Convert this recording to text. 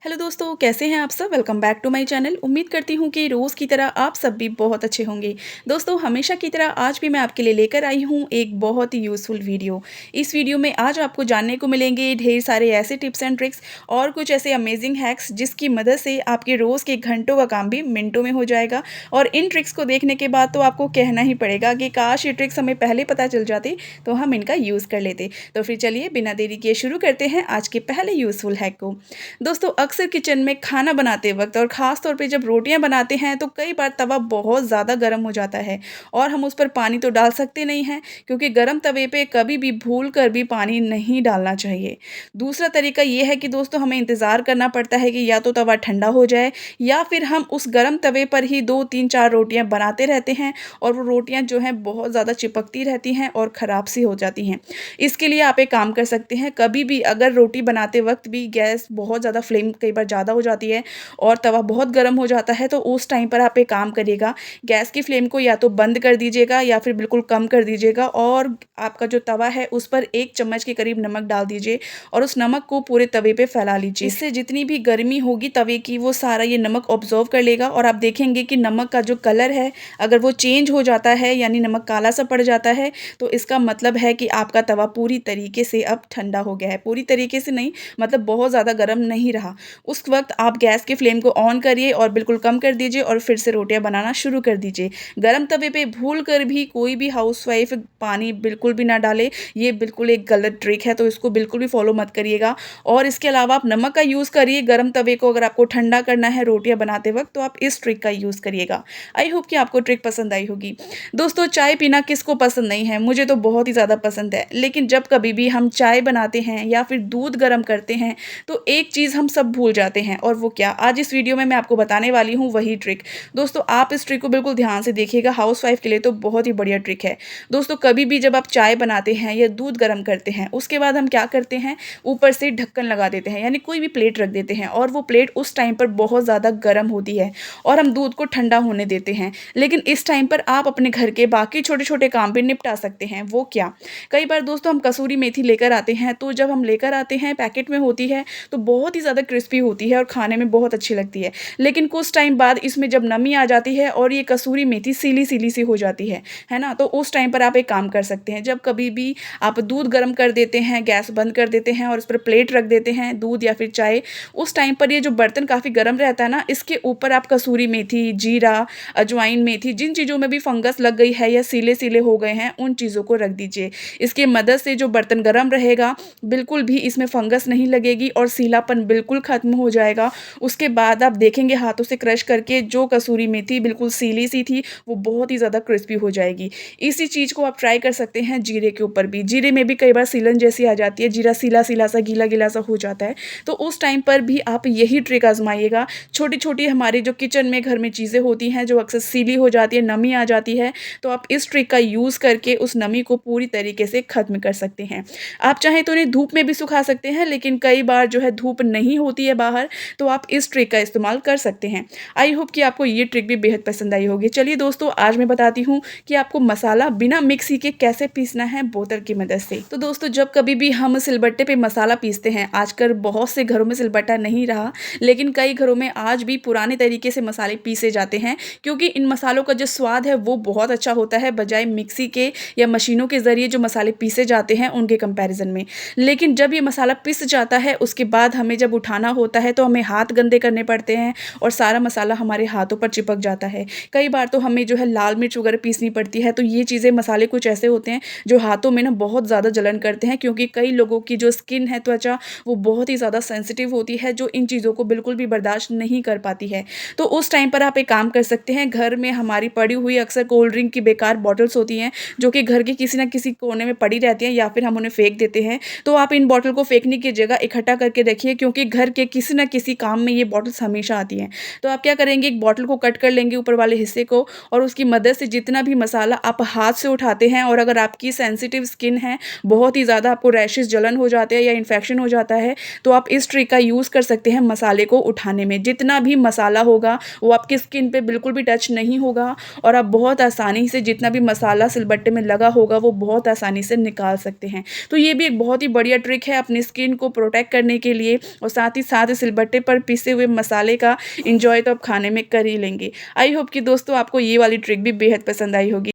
Hello दोस्तों, कैसे हैं आप सब। Welcome back to my channel. उम्मीद करती हूँ कि रोज़ की तरह आप सब भी बहुत अच्छे होंगे। दोस्तों, हमेशा की तरह आज भी मैं आपके लिए लेकर आई हूँ एक बहुत ही यूज़फुल वीडियो। इस वीडियो में आज आपको जानने को मिलेंगे ढेर सारे ऐसे टिप्स एंड ट्रिक्स और कुछ ऐसे अमेजिंग हैक्स जिसकी मदद से आपके रोज़ के घंटों का काम भी मिनटों में हो जाएगा। और इन ट्रिक्स को देखने के बाद तो आपको कहना ही पड़ेगा कि काश ये ट्रिक्स हमें पहले पता चल जाती तो हम इनका यूज़ कर लेते। तो फिर चलिए बिना देरी किए शुरू करते हैं आज के पहले यूज़फुल हैक को। दोस्तों, अक्सर किचन में खाना बनाते वक्त और ख़ास तौर पे जब रोटियां बनाते हैं तो कई बार तवा बहुत ज़्यादा गर्म हो जाता है और हम उस पर पानी तो डाल सकते नहीं हैं, क्योंकि गर्म तवे पे कभी भी भूल कर भी पानी नहीं डालना चाहिए। दूसरा तरीका ये है कि दोस्तों हमें इंतज़ार करना पड़ता है कि या तो तवा ठंडा हो जाए या फिर हम उस गर्म तवे पर ही 2 3 4 रोटियां बनाते रहते हैं और वो रोटियां जो हैं बहुत ज़्यादा चिपकती रहती हैं और ख़राब सी हो जाती हैं। इसके लिए आप एक काम कर सकते हैं, कभी भी अगर रोटी बनाते वक्त भी गैस बहुत ज़्यादा फ्लेम कई बार ज़्यादा हो जाती है और तवा बहुत गर्म हो जाता है, तो उस टाइम पर आप एक काम करिएगा, गैस की फ्लेम को या तो बंद कर दीजिएगा या फिर बिल्कुल कम कर दीजिएगा और आपका जो तवा है उस पर 1 चम्मच के करीब नमक डाल दीजिए और उस नमक को पूरे तवे पे फैला लीजिए। इससे जितनी भी गर्मी होगी तवे की वो सारा ये नमक ऑब्जर्व कर लेगा और आप देखेंगे कि नमक का जो कलर है अगर वो चेंज हो जाता है यानी नमक काला सा पड़ जाता है, तो इसका मतलब है कि आपका तवा पूरी तरीके से अब ठंडा हो गया है। पूरी तरीके से नहीं, मतलब बहुत ज़्यादा गर्म नहीं रहा। उस वक़्त आप गैस की फ्लेम को ऑन करिए और बिल्कुल कम कर दीजिए और फिर से रोटियाँ बनाना शुरू कर दीजिए। गरम तवे पे भूल कर भी कोई भी हाउसवाइफ़ पानी बिल्कुल भी ना डाले, ये बिल्कुल एक गलत ट्रिक है, तो इसको बिल्कुल भी फ़ॉलो मत करिएगा। और इसके अलावा आप नमक का यूज़ करिए गरम तवे को, अगर आपको ठंडा करना है रोटियाँ बनाते वक़्त तो आप इस ट्रिक का यूज़ करिएगा। आई होप कि आपको ट्रिक पसंद आई होगी। दोस्तों, चाय पीना किसको पसंद नहीं है? मुझे तो बहुत ही ज़्यादा पसंद है। लेकिन जब कभी भी हम चाय बनाते हैं या फिर दूध गरम करते हैं, तो एक चीज़ हम सब भूल जाते हैं, और वो क्या? आज इस वीडियो में मैं आपको बताने वाली हूँ वही ट्रिक। दोस्तों, आप इस ट्रिक को बिल्कुल ध्यान से देखिएगा, हाउसवाइफ़ के लिए तो बहुत ही बढ़िया ट्रिक है। दोस्तों, कभी भी जब आप चाय बनाते हैं या दूध गरम करते हैं, उसके बाद हम क्या करते हैं, ऊपर से ढक्कन लगा देते हैं, यानी कोई भी प्लेट रख देते हैं और वो प्लेट उस टाइम पर बहुत ज़्यादा गर्म होती है और हम दूध को ठंडा होने देते हैं। लेकिन इस टाइम पर आप अपने घर के बाकी छोटे-छोटे काम भी निपटा सकते हैं। वो क्या? कई बार दोस्तों हम कसूरी मेथी लेकर आते हैं, तो जब हम लेकर आते हैं पैकेट में होती है तो बहुत ही ज़्यादा क्रिस्पी होती है और खाने में बहुत अच्छी लगती है। लेकिन कुछ टाइम बाद इसमें जब नमी आ जाती है और ये कसूरी मेथी सीली-सीली सी हो जाती है ना? तो उस टाइम पर आप एक काम कर सकते हैं, जब कभी भी आप दूध गर्म कर देते हैं, गैस बंद कर देते हैं और उस पर प्लेट रख देते हैं, दूध या फिर चाय, उस टाइम पर ये जो बर्तन काफ़ी गर्म रहता है ना, इसके ऊपर आप कसूरी मेथी, जीरा, अजवाइन, मेथी, जिन चीज़ों में भी फंगस लग गई है या सीले-सीले हो गए हैं, उन चीज़ों को रख दीजिए। इसकी मदद से जो बर्तन गरम रहेगा, बिल्कुल भी इसमें फंगस नहीं लगेगी और सीलापन बिल्कुल ख़त्म हो जाएगा। उसके बाद आप देखेंगे हाथों से क्रश करके जो कसूरी मेथी बिल्कुल सीली-सी थी, वो बहुत ही ज़्यादा क्रिस्पी हो जाएगी। इसी चीज़ को आप ट्राई कर सकते हैं जीरे के ऊपर भी। जीरे में भी कई बार सीलन जैसी आ जाती है, जीरा सीला-सीला सा, गीला-गीला सा हो जाता है, तो उस टाइम पर भी आप यही ट्रिक आज़माइएगा। छोटी-छोटी हमारी जो किचन में घर में चीज़ें होती हैं, जो अक्सर सीली हो जाती है, नमी आ जाती है, तो आप इस ट्रिक का यूज़ करके उस नमी को पूरी तरीके से ख़त्म कर सकते हैं। आप चाहें तो उन्हें धूप में भी सुखा सकते हैं, लेकिन कई बार जो है धूप नहीं होती है बाहर, तो आप इस ट्रिक का इस्तेमाल कर सकते हैं। आई होप कि आपको ये ट्रिक भी बेहद पसंद आई होगी। चलिए दोस्तों, आज मैं बताती हूँ कि आपको मसाला बिना मिक्सी के कैसे पीसना है बोतल की मदद से। तो दोस्तों, जब कभी भी हम सिलबट्टे पे मसाला पीसते हैं, आजकल बहुत से घरों में सिलबट्टा नहीं रहा, लेकिन कई घरों में आज भी पुराने तरीके से मसाले पीसे जाते हैं, क्योंकि इन मसालों का जो स्वाद है वो बहुत अच्छा होता है बजाय मिक्सी के या मशीनों के ज़रिए जो मसाले पीसे जाते हैं उनके कंपैरिज़न में। लेकिन जब ये मसाला पिस जाता है, उसके बाद हमें जब उठाना होता है तो हमें हाथ गंदे करने पड़ते हैं और सारा मसाला हमारे हाथों पर चिपक जाता है। कई बार तो हमें जो है लाल मिर्च वगैरह पीसनी पड़ती है, तो ये चीज़ें, मसाले कुछ ऐसे होते हैं जो हाथों में ना बहुत ज़्यादा जलन करते हैं, क्योंकि कई लोगों की जो स्किन है, त्वचा, वो बहुत ही ज़्यादा सेंसिटिव होती है, जो इन चीज़ों को बिल्कुल भी बर्दाश्त नहीं कर पाती है। तो उस टाइम पर आप एक काम कर सकते हैं, घर में हमारी पड़ी हुई अक्सर कोल्ड ड्रिंक की बेकार बॉटल्स होती हैं, जो कि घर के किसी न किसी कोने में पड़ी रहती हैं या फिर हम उन्हें फेंक देते हैं। तो आप इन बॉटल को फेंकने की जगह इकट्ठा करके रखिए, क्योंकि घर के किसी न किसी काम में ये बॉटल्स हमेशा आती हैं। तो आप क्या करेंगे, एक बॉटल को कट कर लेंगे ऊपर वाले हिस्से को और उसकी मदद से जितना भी मसाला आप हाथ से उठाते हैं, और अगर आपकी सेंसिटिव स्किन है, बहुत ही ज़्यादा आपको रैशेज़, जलन हो जाते हैं या इन्फेक्शन हो जाता है, तो आप इस ट्रिक का यूज़ कर सकते हैं मसाले को उठाने में। जितना भी मसाला होगा वो आपकी स्किन पे बिल्कुल भी टच नहीं होगा और आप बहुत आसानी से जितना भी मसाला सिलबट्टे में लगा होगा वो बहुत आसानी से निकाल सकते हैं। तो ये भी एक बहुत ही बढ़िया ट्रिक है अपनी स्किन को प्रोटेक्ट करने के लिए, और साथ ही साथ ही सिलबट्टे पर पिसे हुए मसाले का एंजॉय तो आप खाने में कर ही लेंगे। आई होप कि दोस्तों आपको ये वाली ट्रिक भी बेहद पसंद आई होगी।